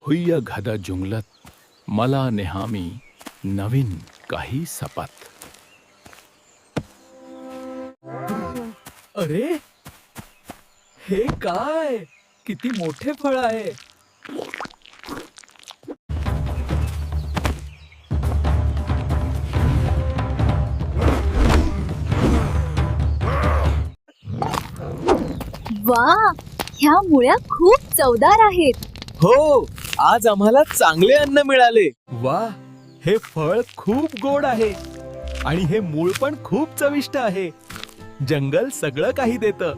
हुय्य घद जुंगलत मला नेहामी नवीन काही सपात. अरे, हे काय? किती मोठे फळ आहे. वा, ह्या मुळ्या खूप चवदार आहेत. हो, आज आम्हाला चांगले अन्न मिळाले. वा, हे फळ खूप गोड आहे आणि हे मूळ पण खूप चविष्ट आहे. जंगल सगळं काही देतं.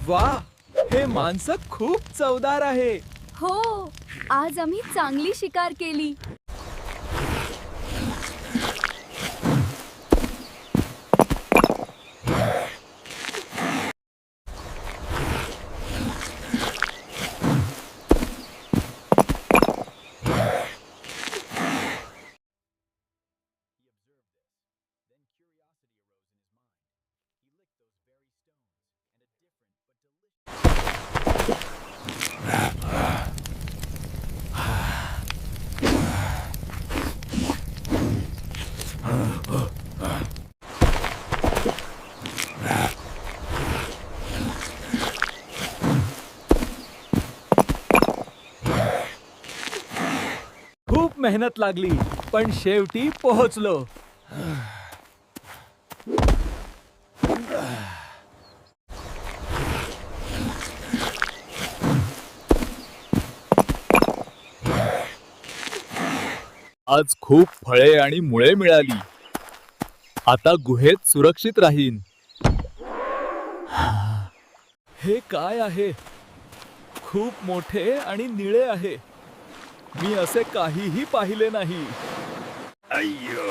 वा, हे मांस खूप चवदार आहे. हो, आज आम्ही चांगली शिकार केली. खूप मेहनत लागली, पण शेवटी पोहोचलो. आज खूप फळे आणि मुळे मिळाली. आता गुहेत सुरक्षित राहीन. हे काय आहे? खूप मोठे आणि निळे आहे. मी असे काहीही पाहिले नाही. अय्यो,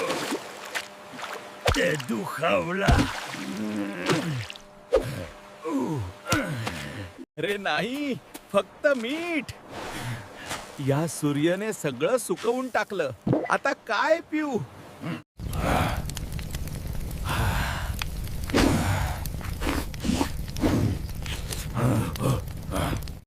ते दुखावला. अरे नाही, फक्त मीठ. या सूर्याने सगळं सुकवून टाकलं. आता काय पिऊ?